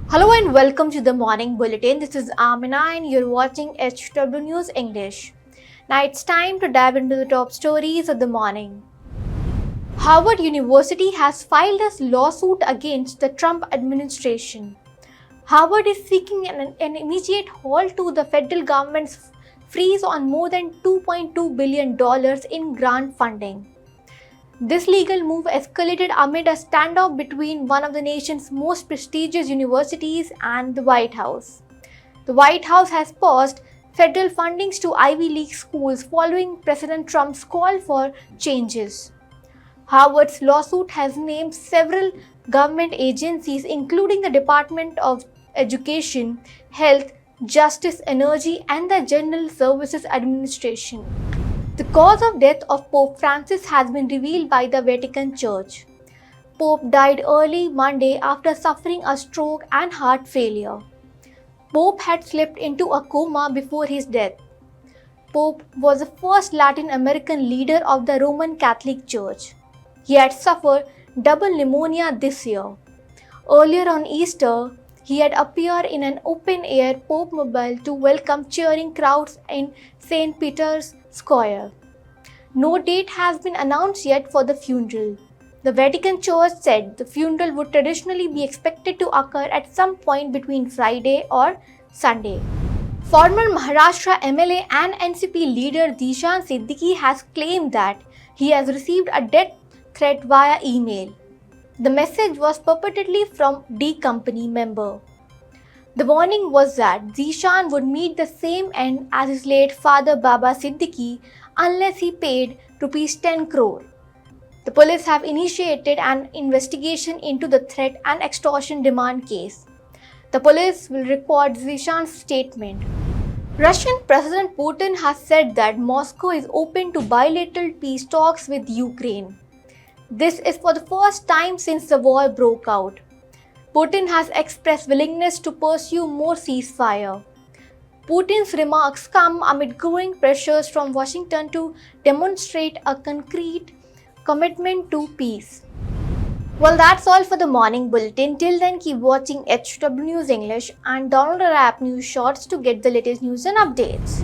Hello and welcome to the morning bulletin. This is Amina and you're watching HW News English. Now it's time to dive into the top stories of the morning. Harvard University has filed a lawsuit against the Trump administration. Harvard is seeking an immediate halt to the federal government's freeze on more than $2.2 billion in grant funding. This legal move escalated amid a standoff between one of the nation's most prestigious universities and the White House. The White House has paused federal fundings to Ivy League schools following President Trump's call for changes. Harvard's lawsuit has named several government agencies, including the Department of Education, Health, Justice, Energy, and the General Services Administration. The cause of death of Pope Francis has been revealed by the Vatican Church. Pope died early Monday after suffering a stroke and heart failure. Pope had slipped into a coma before his death. Pope was the first Latin American leader of the Roman Catholic Church. He had suffered double pneumonia this year. Earlier on Easter, he had appeared in an open-air Pope mobile to welcome cheering crowds in St. Peter's Square. No date has been announced yet for the funeral. The Vatican Church said the funeral would traditionally be expected to occur at some point between Friday or Sunday. Former Maharashtra MLA and NCP leader Zishan Siddiqui has claimed that he has received a death threat via email. The message was purportedly from D Company member. The warning was that Zishan would meet the same end as his late father Baba Siddiqui unless he paid Rs 10 crore. The police have initiated an investigation into the threat and extortion demand case. The police will record Zishan's statement. Russian President Putin has said that Moscow is open to bilateral peace talks with Ukraine. This is for the first time since the war broke out. Putin has expressed willingness to pursue more ceasefire. Putin's remarks come amid growing pressures from Washington to demonstrate a concrete commitment to peace. Well, that's all for the morning bulletin. Till then, keep watching HW News English and download our app News Shorts to get the latest news and updates.